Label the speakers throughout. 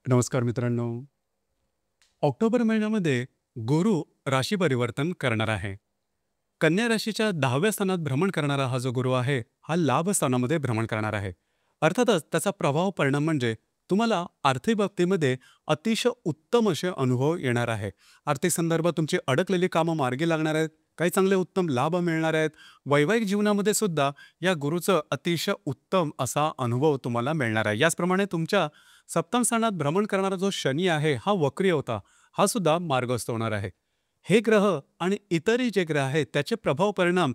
Speaker 1: नमस्कार मित्रांनो. ऑक्टोबर महिन्यामध्ये गुरु राशी परिवर्तन करणार आहे. कन्या राशीच्या 10व्या स्थानात भ्रमण करणारा हा जो गुरु आहे, हा लाभ स्थानामध्ये भ्रमण करणार आहे. अर्थातच त्याचा प्रभाव परिणाम म्हणजे तुम्हाला आर्थिक बाबतीमध्ये अतिशय उत्तम असे अनुभव येणार आहे. आर्थिक संदर्भात तुमची अडकलेली कामं मार्गी लागणार आहेत. काही चांगले उत्तम लाभ मिळणार आहेत. वैवाहिक जीवनामध्ये सुद्धा या गुरुचं अतिशय उत्तम असा अनुभव तुम्हाला मिळणार आहे. याचप्रमाणे तुमच्या सप्तम स्थानात भ्रमण करणारा जो शनी आहे हा वक्री होता, हा सुद्धा मार्गस्थ होणार आहे. हे ग्रह आणि इतरही जे ग्रह आहेत त्याचे प्रभाव परिणाम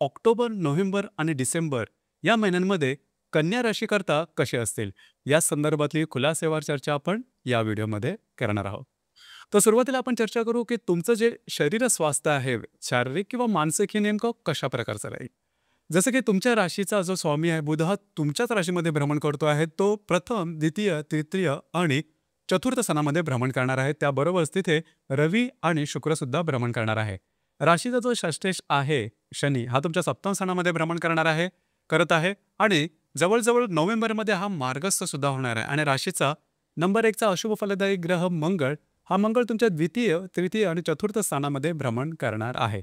Speaker 1: ऑक्टोबर, नोव्हेंबर आणि डिसेंबर या महिन्यांमध्ये कन्या राशीकरता कसे असतील या संदर्भातली खुलासेवार चर्चा आपण या व्हिडिओमध्ये करणार आहोत. तर सुरुवातीला आपण चर्चा करू की तुमचं जे शरीर स्वास्थ्य आहे, शारीरिक किंवा मानसिक, हे नेमकं कशा प्रकारचं राहील. जसं की तुमच्या राशीचा जो स्वामी आहे बुध, हा तुमच्याच राशीमध्ये भ्रमण करतो आहे. तो प्रथम, द्वितीय, तृतीय आणि चतुर्थ स्थानामध्ये भ्रमण करणार आहे. त्याबरोबरच तिथे रवी आणि शुक्र सुद्धा भ्रमण करणार आहे. राशीचा जो षष्ठेश आहे शनी, हा तुमच्या सप्तम स्थानामध्ये भ्रमण करत आहे आणि जवळजवळ नोव्हेंबरमध्ये हा मार्गस्थ सुद्धा होणार आहे. आणि राशीचा नंबर 1चा अशुभ फलदायी ग्रह मंगळ, हा मंगळ तुमच्या द्वितीय, तृतीय आणि चतुर्थ स्थानामध्ये भ्रमण करणार आहे.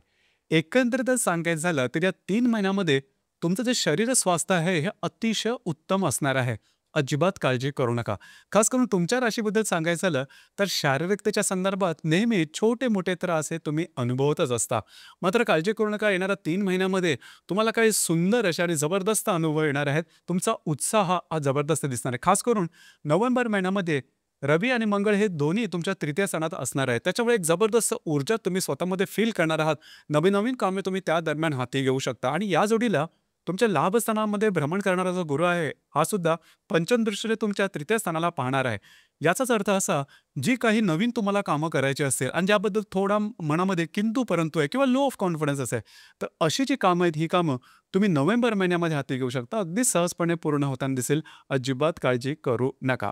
Speaker 1: एकंदरीतच सांगायचं झालं तर या 3 महिन्यामध्ये तुमचं जे शरीर स्वास्थ्य आहे हे अतिशय उत्तम असणार आहे. अजिबात काळजी करू नका. खास करून तुमच्या राशीबद्दल सांगायचं झालं तर शारीरिकतेच्या संदर्भात नेहमी छोटे मोठे त्रास हे तुम्ही अनुभवतच असता. मात्र काळजी करू नका. येणाऱ्या 3 महिन्यामध्ये तुम्हाला काही सुंदर असे आणि जबरदस्त अनुभव येणार आहेत. तुमचा उत्साह हा जबरदस्त दिसणार आहे. खास करून नोव्हेंबर महिन्यामध्ये रवी आणि मंगळ हे दोन्ही तुमच्या तृतीय स्थानात असणार आहे. त्याच्यामुळे एक जबरदस्त ऊर्जा तुम्ही स्वतःमध्ये फील करणार आहात. नवीन नवीन कामे तुम्ही त्या दरम्यान हाती घेऊ शकता. आणि या जोडीला तुमच्या लाभस्थानामध्ये भ्रमण करणारा जो गुरु आहे, हा सुद्धा पंचम दृष्टीने तुमच्या तृतीय स्थानाला पाहणार आहे. याचाच अर्थ असा, जी काही नवीन तुम्हाला कामं करायची असेल आणि ज्याबद्दल थोडा मनामध्ये किंतु परंतु आहे किंवा लो ऑफ कॉन्फिडन्स असेल, तर अशी जी कामं आहेत, ही कामं तुम्ही नोव्हेंबर महिन्यामध्ये हाती घेऊ शकता. अगदी सहजपणे पूर्ण होताना दिसेल. अजिबात काळजी करू नका.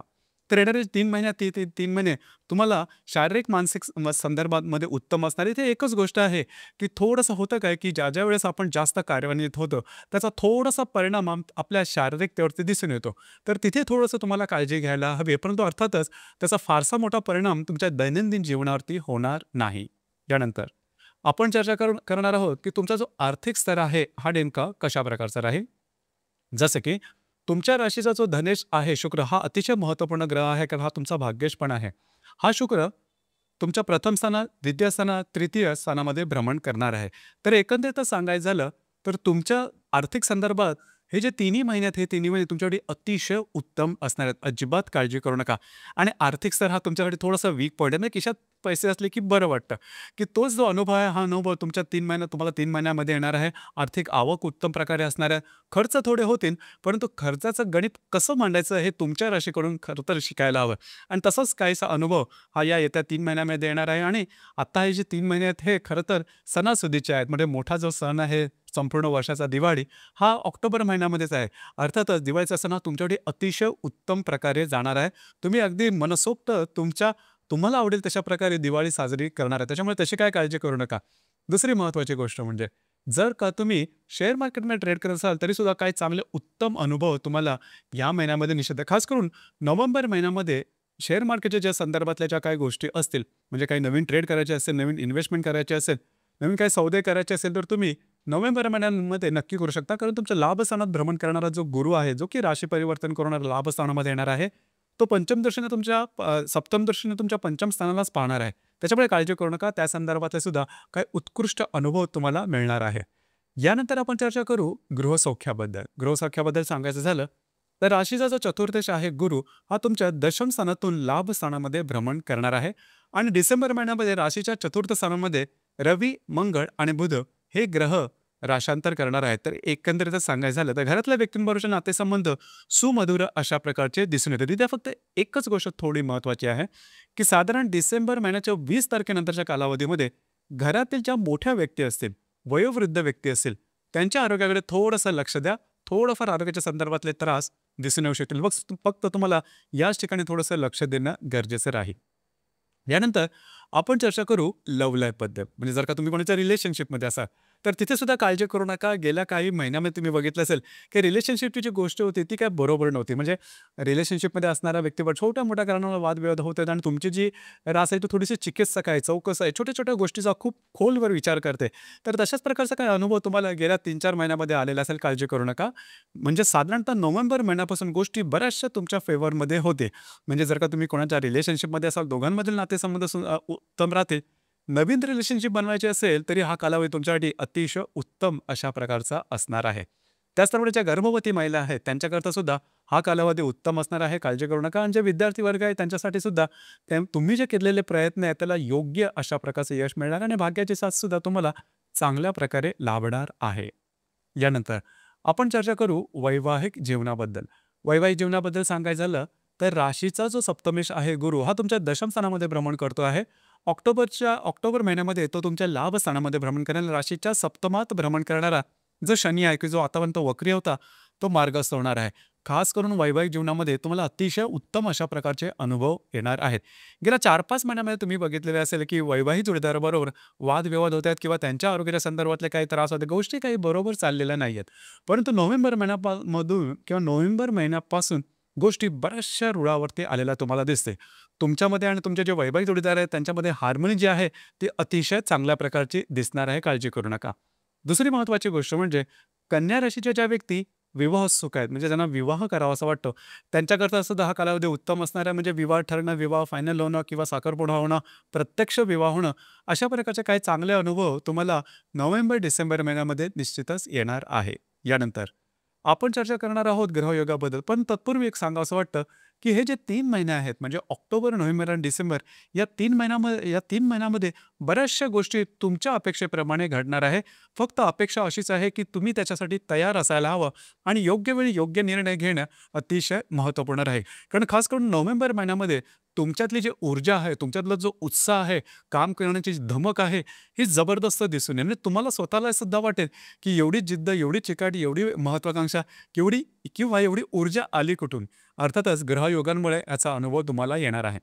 Speaker 1: तर येणारे 3 महिन्यात 3 महिने तुम्हाला शारीरिक मानसिक संदर्भामध्ये उत्तम असणार. इथे एकच गोष्ट आहे की थोडंसं होतं काय की ज्या ज्या वेळेस आपण जास्त कार्यान्वित होतो त्याचा थोडासा परिणाम आपल्या शारीरिकतेवरती दिसून येतो. तर तिथे थोडंसं तुम्हाला काळजी घ्यायला हवी. परंतु अर्थातच त्याचा फारसा मोठा परिणाम तुमच्या दैनंदिन जीवनावरती होणार नाही. यानंतर आपण चर्चा करणार आहोत की तुमचा जो आर्थिक स्तर आहे हा नेमका कशा प्रकारचा राहील. जसं की तुमच्या राशीचा जो धनेश आहे शुक्र, हा अतिशय महत्त्वपूर्ण ग्रह आहे कारण हा तुमचा भाग्येश पण आहे. हा शुक्र तुमच्या प्रथम स्थानात, द्वितीय स्थानात, तृतीय स्थानामध्ये भ्रमण करणार आहे. तर एकंदरीतच सांगायचं झालं तर तुमच्या आर्थिक संदर्भात हे जे 3 महिने आहेत, हे 3 महिने तुमच्यासाठी अतिशय उत्तम असणार आहेत. अजिबात काळजी करू नका. आणि आर्थिक स्तर हा तुमच्यासाठी थोडासा वीक पॉईंट आहे. म्हणजे खिशात पैसे असले की बरं वाटतं, की तोच जो अनुभव आहे, हा अनुभव तुमच्या 3 महिन्यात तुम्हाला 3 महिन्यामध्ये येणार आहे. आर्थिक आवक उत्तम प्रकारे असणार आहे. खर्च थोडे होतील, परंतु खर्चाचं गणित कसं मांडायचं हे तुमच्या राशीकडून खरं तर शिकायला हवं. आणि तसाच काहीसा अनुभव हा या येत्या 3 महिन्यामध्ये येणार आहे. आणि आता हे जे 3 महिने आहेत हे खरं तर सणासुदीचे आहेत. म्हणजे मोठा जो सण आहे संपूर्ण वर्षाचा, दिवाळी, हा ऑक्टोबर महिन्यामध्येच आहे. अर्थातच दिवाळीचा सण हा तुमच्यासाठी अतिशय उत्तम प्रकारे जाणार आहे. तुम्ही अगदी मनसोक्त तुम्हाला आवडेल तशा प्रकारे दिवाळी साजरी करणार आहे. त्याच्यामुळे तशी काय काळजी करू नका. दुसरी महत्त्वाची गोष्ट म्हणजे जर का तुम्ही शेअर मार्केटमध्ये ट्रेड करत असाल तरी सुद्धा काही चांगले उत्तम अनुभव तुम्हाला या महिन्यामध्ये निश्चित आहे. खास करून नोव्हेंबर महिन्यामध्ये शेअर मार्केटच्या ज्या संदर्भातल्या ज्या काही गोष्टी असतील, म्हणजे काही नवीन ट्रेड करायचे असेल, नवीन इन्व्हेस्टमेंट करायचे असेल, नवीन काही सौदे करायचे असेल, तर तुम्ही नोव्हेंबर महिन्यामध्ये नक्की करू शकता. कारण तुमच्या लाभस्थानात भ्रमण करणारा जो गुरु आहे, जो की राशी परिवर्तन करून लाभस्थानामध्ये येणार आहे, तो पंचम दृष्टीने तुमच्या सप्तम दृष्टीने तुमच्या पंचम स्थानालाच पाहणार आहे. त्याच्यामुळे काळजी करू नका. त्या संदर्भातले सुद्धा काही उत्कृष्ट अनुभव तुम्हाला मिळणार आहे. यानंतर आपण चर्चा करू गृहसौख्याबद्दल. गृहसौख्याबद्दल सांगायचं झालं तर राशीचा जो चतुर्दश आहे गुरु, हा तुमच्या दशम स्थानातून लाभ स्थानामध्ये भ्रमण करणार आहे. आणि डिसेंबर महिन्यामध्ये राशीच्या चतुर्थ स्थानामध्ये रवी, मंगळ आणि बुध हे ग्रह राशांतर करणार आहेत. तर एकंदरीतच सांगायचं झालं तर घरातल्या व्यक्तींबरोबरचे नातेसंबंध सुमधुर अशा प्रकारचे दिसून येतात. तिथे फक्त एकच गोष्ट थोडी महत्त्वाची आहे की साधारण डिसेंबर महिन्याच्या 20 तारखेनंतरच्या कालावधीमध्ये घरातील ज्या मोठ्या व्यक्ती असतील, वयोवृद्ध व्यक्ती असतील, त्यांच्या आरोग्याकडे थोडंसं लक्ष द्या. थोडंफार आरोग्याच्या संदर्भातले त्रास दिसून येऊ शकतील. फक्त तुम्हाला याच ठिकाणी थोडंसं लक्ष देणं गरजेचं राहील. यानंतर आपण चर्चा करू लव्ह लाईफबद्दल. म्हणजे जर का तुम्ही कोणाच्या रिलेशनशिपमध्ये असाल तर तिथे सुद्धा काळजी करू नका. गेल्या काही महिन्यामध्ये तुम्ही बघितलं असेल, की रिलेशनशिपची जी गोष्ट होती ती काय बरोबर नव्हती. म्हणजे रिलेशनशिपमध्ये असणाऱ्या व्यक्तीवर छोट्या-मोठ्या कारणावर वादविवाद होत आहेत आणि तुमची जी रास आहे ती थोडीशी चिकित्सक आहे, चौकस आहे, छोट्या-छोट्या गोष्टीचा खूप खोलवर विचार करते. तर तशाच प्रकारचा काही अनुभव तुम्हाला गेल्या 3-4 महिन्यामध्ये आलेला असेल, काळजी करू नका. म्हणजे साधारणतः नोव्हेंबर महिन्यापासून गोष्टी बऱ्याचशा तुमच्या फेवरमध्ये होते. म्हणजे जर का तुम्ही कोणाच्या रिलेशनशिपमध्ये असाल, दोघांमधील नातेसंबंध उत्तम राहतील. नवीन रिलेशनशिप बनवायची असेल, तरी हा कालावधी तुमच्यासाठी अतिशय उत्तम अशा प्रकारचा असणार आहे. त्याचप्रमाणे ज्या गर्भवती महिला आहेत, त्यांच्याकरता सुद्धा हा कालावधी उत्तम असणार आहे. काळजी करू नका. आणि जे विद्यार्थी वर्ग आहे त्यांच्यासाठी सुद्धा तुम्ही जे केलेले प्रयत्न आहेत, त्याला योग्य अशा प्रकारचं यश मिळणार आणि भाग्याची साथ सुद्धा तुम्हाला चांगल्या प्रकारे लाभणार आहे. यानंतर आपण चर्चा करू वैवाहिक जीवनाबद्दल. वैवाहिक जीवनाबद्दल सांगायचं झालं तर राशीचा जो सप्तमेश आहे गुरु, हा तुमच्या दशम स्थानामध्ये भ्रमण करतो आहे. ऑक्टोबर महिन्यामध्ये तो तुमच्या लाभ स्थानामध्ये भ्रमण करेल. राशीच्या सप्तमात भ्रमण करणारा जो शनी आहे, की जो आतापर्यंत वक्री होता, तो मार्गस्थ होणार आहे. खास करून वैवाहिक जीवनामध्ये तुम्हाला अतिशय उत्तम अशा प्रकारचे अनुभव येणार आहेत. गेल्या 4-5 महिन्यामध्ये तुम्ही बघितलेले असेल, की वैवाहिक जोडीदाराबरोबर वादविवाद होत आहेत किंवा त्यांच्या आरोग्याच्या संदर्भातले काही त्रास होते, गोष्टी काही बरोबर चाललेल्या नाही आहेत. परंतु नोव्हेंबर मधून किंवा नोव्हेंबर महिन्यापासून गोष्टी बऱ्याचशा रुळावरती आलेल्या तुम्हाला दिसते. तुमच्यामध्ये आणि तुमचे जे वैवाहिक जोडीदार आहेत त्यांच्यामध्ये हार्मोनी जी आहे ती अतिशय चांगल्या प्रकारची दिसणार आहे. काळजी करू नका. दुसरी महत्त्वाची गोष्ट म्हणजे कन्या राशीच्या ज्या व्यक्ती विवाहोत्सुक आहेत, म्हणजे ज्यांना विवाह करावा असं वाटतं, त्यांच्याकरता सुद्धा हा कालावधी उत्तम असणार आहे. म्हणजे विवाह ठरणं, विवाह फायनल होणं किंवा साखरपुडा होणं, प्रत्यक्ष विवाह होणं, अशा प्रकारचे काही चांगले अनुभव तुम्हाला नोव्हेंबर-डिसेंबर महिन्यामध्ये निश्चितच येणार आहे. यानंतर आपण चर्चा करणार आहोत ग्रहयोगाबद्दल. पण तत्पूर्वी एक सांगावसं वाटतं, की हे जे 3 महिने आहेत म्हणजे ऑक्टोबर, नोव्हेंबर आणि डिसेंबर, या तीन महिन्यामध्ये बऱ्याचशा गोष्टी तुमच्या अपेक्षेप्रमाणे घडणार आहे. फक्त अपेक्षा अशीच आहे, की तुम्ही त्याच्यासाठी तयार असायला हवं आणि योग्य वेळी योग्य निर्णय घेणं अतिशय महत्त्वपूर्ण राहील. कारण खास करून नोव्हेंबर महिन्यामध्ये तुमच्यातली जी ऊर्जा आहे, तुमच्यातला जो उत्साह आहे, काम करण्याची जी धमक आहे, ही जबरदस्त दिसून येईल. म्हणजे तुम्हाला स्वतःला सुद्धा वाटेल, की एवढी जिद्द, एवढी चिकाटी, एवढी महत्त्वाकांक्षा, केवढी किंवा एवढी ऊर्जा आली कुठून? अर्थातच ग्रहयोगांमुळे याचा अनुभव तुम्हाला येणार आहे.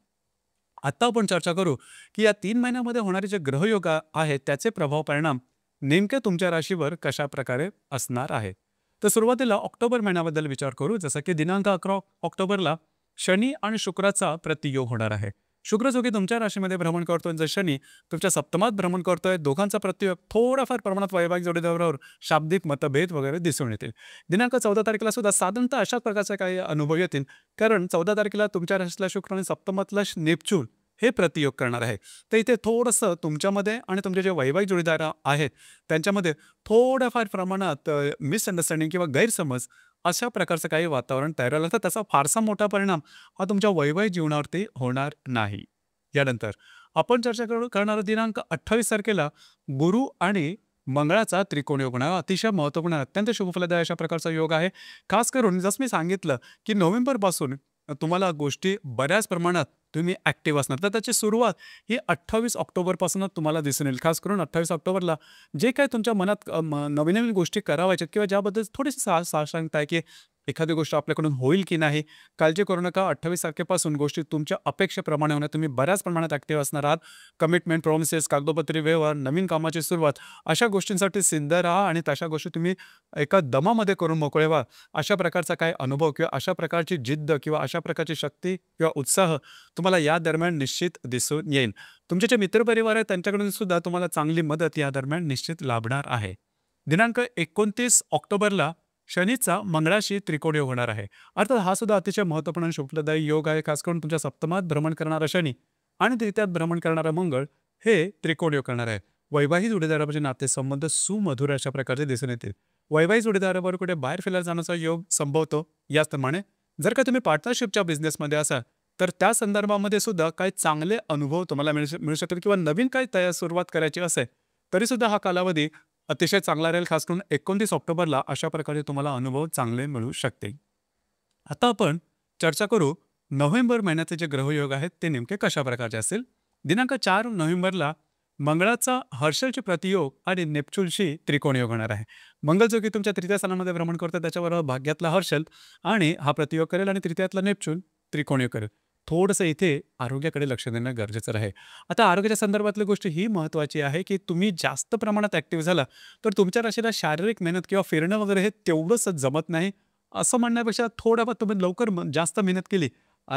Speaker 1: आता आपण चर्चा करू, की या 3 महिन्यामध्ये होणारे जे ग्रहयोग आहेत, त्याचे प्रभाव परिणाम नेमके तुमच्या राशीवर कशाप्रकारे असणार आहेत. तर सुरुवातीला ऑक्टोबर महिन्याबद्दल विचार करू. जसं की दिनांक 11 ऑक्टोबरला शनी आणि शुक्राचा प्रतियोग होणार आहे. शुक्र जो की तुमच्या राशीमध्ये भ्रमण करतोय, जर शनी तुमच्या सप्तमात भ्रमण करतोय, दोघांचा प्रतियोग थोडाफार प्रमाणात वैवाहिक जोडीदारावर शाब्दिक मतभेद वगैरे दिसून येतील. दिनांक 14 तारखेला सुद्धा साधारणतः अशाच प्रकारचे काही अनुभव येतील. कारण 14 तारखेला तुमच्या राशीतला शुक्र आणि सप्तमातला नेपच्यून हे प्रतियोग करणार आहे. तर इथे थोडंसं तुमच्यामध्ये आणि तुमचे जे वैवाहिक जोडीदार आहेत त्यांच्यामध्ये थोड्याफार प्रमाणात मिसअंडरस्टँडिंग किंवा गैरसमज अशा प्रकारचं काही वातावरण तयार झालं तर त्याचा फारसा मोठा परिणाम हा तुमच्या वैवाहिक जीवनावरती होणार नाही. यानंतर आपण चर्चा करणारा दिनांक 28 तारखेला गुरु आणि मंगळाचा त्रिकोण योग होणार. अतिशय महत्त्वपूर्ण अत्यंत शुभफलदायी अशा प्रकारचा योग आहे. खास करून जसं मी सांगितलं, की नोव्हेंबरपासून तुम्हाला गोष्टी बऱ्याच प्रमाणात तुम्ही ॲक्टिव्ह असणार. तर त्याची सुरुवात ही 28 ऑक्टोबरपासूनच तुम्हाला दिसून येईल. खास करून 28 ऑक्टोबरला जे काही तुमच्या मनात नवीन-नवीन गोष्टी करावायच्यात किंवा ज्याबद्दल थोडीशी साशंकता आहे, की एखादी गोष्ट आपल्याकडून होईल की नाही, काळजी करू नका. 28 तारखेपासून गोष्टी तुमच्या अपेक्षेप्रमाणे होणार. तुम्ही बऱ्याच प्रमाणात ॲक्टिव्ह असणार आहात. कमिटमेंट, प्रॉमिसेस, कागदोपत्री व्यवहार, नवीन कामाची सुरुवात अशा गोष्टींसाठी सिद्ध राहा आणि तशा गोष्टी तुम्ही एका दमामध्ये करून मोकळे व्हा. अशा प्रकारचा काही अनुभव किंवा अशा प्रकारची जिद्द किंवा अशा प्रकारची शक्ती किंवा उत्साह तुम्हाला या दरम्यान निश्चित दिसून येईल. तुमचे जे मित्रपरिवार आहेत त्यांच्याकडून सुद्धा तुम्हाला चांगली मदत या दरम्यान निश्चित लाभणार आहे. दिनांक 29 ऑक्टोबरला शनीचा मंगळाशी त्रिकोण योग होणार आहे. अर्थात हा सुद्धा अतिशय महत्त्वपूर्ण आणि शुभदायी योग आहे. खास करून तुमच्या सप्तमात भ्रमण करणारा शनी आणि तृतीयात भ्रमण करणारा मंगळ हे त्रिकोण योग करणार आहे. वैवाहिक जोडीदाराचे नातेसंबंध सुमधुर अशा प्रकारचे दिसून येतील. वैवाहिक जोडीदाराबरोबर कुठे बाहेर फिरायला जाण्याचा योग संभवतो. याचप्रमाणे जर का तुम्ही पार्टनरशिपच्या बिझनेसमध्ये असाल तर त्या संदर्भामध्ये सुद्धा काही चांगले अनुभव तुम्हाला मिळू शकतात किंवा नवीन काही सुरुवात करायची असेल तरी सुद्धा हा कालावधी अतिशय चांगला राहील. खास करून 29 ऑक्टोबरला अशा प्रकारे तुम्हाला अनुभव चांगले मिळू शकते. आता आपण चर्चा करू नोव्हेंबर महिन्याचे जे ग्रहयोग आहेत ते नेमके कशा प्रकारचे असेल. दिनांक 4 नोव्हेंबरला मंगळाचा हर्षलची प्रतियोग आणि नेपच्यूनशी त्रिकोण योग होणार आहे. मंगळ जो की तुमच्या तृतीय स्थानामध्ये भ्रमण करतो त्याच्याबरोबर भाग्यातला हर्षल आणि हा प्रतियोग करेल आणि तृतीयातला नेपच्यून त्रिकोण योग करेल. थोडंसं इथे आरोग्याकडे लक्ष देणं गरजेचं आहे. आता आरोग्याच्या संदर्भातली गोष्ट ही महत्त्वाची आहे, की तुम्ही जास्त प्रमाणात ॲक्टिव्ह झाला, तर तुमच्या राशीला शारीरिक मेहनत किंवा फिरणं वगैरे हे तेवढंसं जमत नाही. असं म्हणण्यापेक्षा थोड्याफार तुम्ही लवकर जास्त मेहनत केली,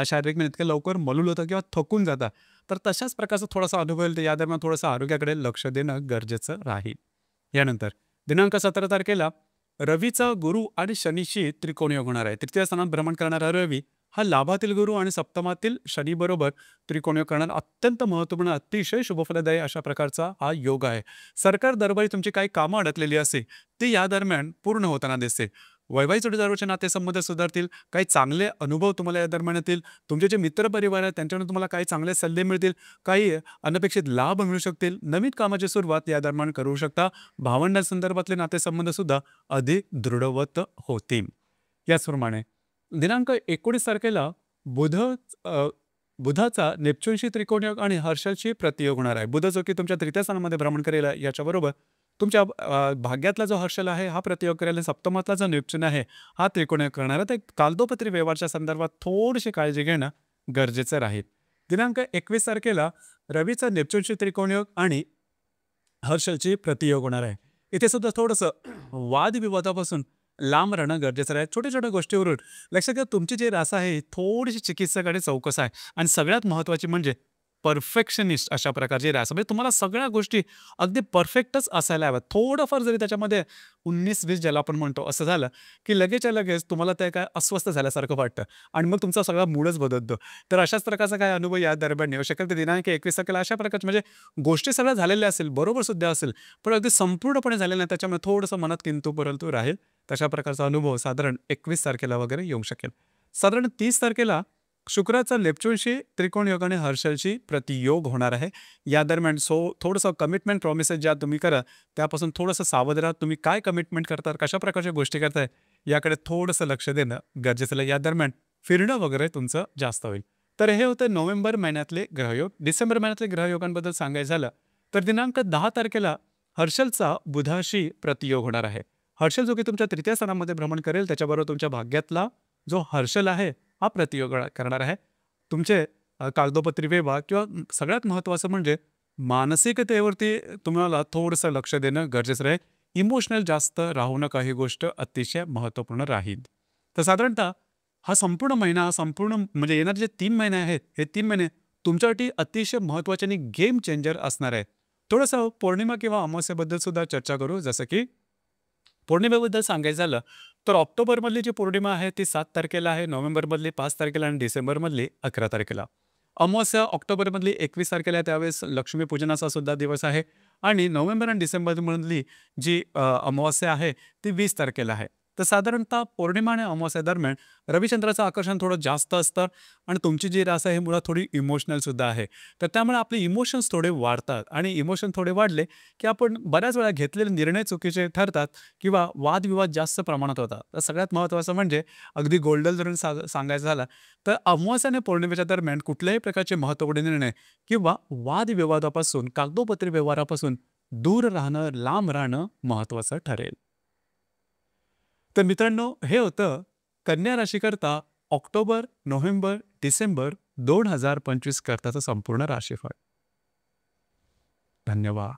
Speaker 1: शारीरिक मेहनत केली, लवकर मलूल होतं किंवा थकून जाता. तर तशाच प्रकारचा थोडासा अनुभव येईल, तर या दरम्यान थोडंसं आरोग्याकडे लक्ष देणं गरजेचं राहील. यानंतर दिनांक 17 तारखेला रवीचा गुरु आणि शनीशी त्रिकोण योग होणार आहे. तृतीय स्थानात भ्रमण करणारा रवी हा लाभातील गुरु आणि सप्तमातील शनीबरोबर त्रिकोण योग करणारा अत्यंत महत्त्वपूर्ण, अतिशय शुभफलदायी अशा प्रकारचा हा योग आहे. सरकार दरबारी तुमची काही कामं अडकलेली असेल, ती या दरम्यान पूर्ण होताना दिसते. वैवाहिक जोडीदाराचे नातेसंबंध सुधारतील, काही चांगले अनुभव तुम्हाला या दरम्यान येतील. तुमचे जे मित्रपरिवार आहेत त्यांच्याकडून तुम्हाला काही चांगले सल्ले मिळतील, काही अनपेक्षित लाभ मिळू शकतील. नवीन कामाची सुरुवात या दरम्यान करू शकता. भावंडांसंदर्भातले नातेसंबंध सुद्धा अधिक दृढवत होतील. याचप्रमाणे दिनांक 19 तारखेला बुध अ, बुधाचा नेपच्यूनशी त्रिकोणयोग आणि हर्षलशी प्रतियोग होणार आहे. बुध जो की तुमच्या तृतीय स्थानामध्ये भ्रमण करेल आहे, याच्याबरोबर तुमच्या भाग्यातला जो हर्षल आहे हा प्रतियोग करेल, सप्तमातला जो नेपच्यून आहे हा त्रिकोणयोग करणार आहे. तर कागदोपत्री व्यवहारच्या संदर्भात थोडीशी काळजी घेणं गरजेचं राहील. दिनांक 21 तारखेला रवीचा नेपच्यूनशी त्रिकोणयोग आणि हर्षलची प्रतियोग होणार आहे. इथे सुद्धा थोडंसं वादविवादापासून लांब राहणं गरजेचं आहे. छोट्या-छोट्या गोष्टीवरून लक्षात घ्या, तुमची जी रास आहे, थोडीशी चिकित्सक आणि चौकस आहे आणि सगळ्यात महत्त्वाची म्हणजे परफेक्शनिस्ट अशा प्रकारची रास. म्हणजे तुम्हाला सगळ्या गोष्टी अगदी परफेक्टच असायला हव्यात. थोडंफार जरी त्याच्यामध्ये 19-20 ज्याला आपण म्हणतो असं झालं, की लगेचच्या लगेच तुम्हाला ते काय अस्वस्थ झाल्यासारखं वाटतं आणि मग तुमचा सगळा मूडच बदलतो. तर अशाच प्रकारचा काय अनुभव या दरम्यान येऊ शकेल. तर दिनांक 21 तारखेला अशा प्रकारचे म्हणजे गोष्टी सगळ्या झालेल्या असेल, बरोबर सुद्धा असेल, पण अगदी संपूर्णपणे झालेलं नाही. त्याच्यामुळे थोडंसं मनात किंतु परंतु राहील. तशा प्रकारचा अनुभव साधारण 21 तारखेला वगैरे येऊ शकेल. साधारण 30 तारखेला शुक्राचा नेपच्यूनशी त्रिकोण योग आणि हर्षलशी प्रतियोग होणार आहे. या दरम्यान थोडंसं कमिटमेंट प्रॉमिसेस ज्या तुम्ही करा, त्यापासून थोडंसं सावध राहा. तुम्ही काय कमिटमेंट करता, कशा प्रकारच्या गोष्टी करताय, याकडे थोडंसं लक्ष देणं गरजेचं आहे. या दरम्यान फिरणं वगैरे तुमचं जास्त होईल. तर हे होतं नोव्हेंबर महिन्यातले ग्रहयोग. डिसेंबर महिन्यातले ग्रहयोगांबद्दल सांगायचं झालं, तर दिनांक 10 तारखेला हर्षलचा बुधाशी प्रतियोग होणार आहे. हर्षल जो की तुमच्या तृतीय स्थानामध्ये भ्रमण करेल, त्याच्याबरोबर तुमच्या भाग्यातला जो हर्षल आहे हा प्रतियोग करणार आहे. तुमचे कागदोपत्री व्यवहार किंवा सगळ्यात महत्त्वाचं म्हणजे मानसिकतेवरती तुम्हाला थोडंसं लक्ष देणं गरजेचं आहे. इमोशनल जास्त राहू नका, ही गोष्ट अतिशय महत्त्वपूर्ण राहील. तर साधारणतः हा संपूर्ण महिना, संपूर्ण म्हणजे येणारे जे 3 महिने आहेत, हे 3 महिने तुमच्यासाठी अतिशय महत्त्वाचे आणि गेम चेंजर असणार आहेत. थोडंसं पौर्णिमा किंवा अमावस्येबद्दल सुद्धा चर्चा करू. जसं की पौर्णिमेबद्दल सांगायचं झालं, तर ऑक्टोबरमधली जी पौर्णिमा आहे ती 7 तारखेला आहे, नोव्हेंबरमधली 5 तारखेला आणि डिसेंबरमधली 11 तारखेला. अमावस्या ऑक्टोबरमधली 21 तारखेला आहे, त्यावेळेस लक्ष्मीपूजनाचा सुद्धा दिवस आहे आणि नोव्हेंबर आणि डिसेंबरमधली जी अमावस्या आहे ती 20 तारखेला आहे. तर साधारणतः पौर्णिमा आणि अमावस्या दरम्यान रविचंद्राचं आकर्षण थोडं जास्त असतं आणि तुमची जी रास आहे ही मुळात थोडी इमोशनल सुद्धा आहे. तर त्यामुळे आपले इमोशन्स थोडे वाढतात आणि इमोशन थोडे वाढले, की आपण बऱ्याच वेळा घेतलेले निर्णय चुकीचे ठरतात किंवा वादविवाद जास्त प्रमाणात होतात. तर सगळ्यात महत्त्वाचं म्हणजे अगदी गोल्डन धरून सांगायचं झालं, तर अमावस्या आणि पौर्णिमेच्या दरम्यान कुठल्याही प्रकारचे महत्त्वपूर्ण निर्णय किंवा वादविवादापासून, कागदोपत्री व्यवहारापासून दूर राहणं, लांब राहणं महत्त्वाचं ठरेल. तर मित्रांनो, हे होतं कन्या राशीकरता ऑक्टोबर, नोव्हेंबर, डिसेंबर 2025 करताचं संपूर्ण राशीफळ. धन्यवाद.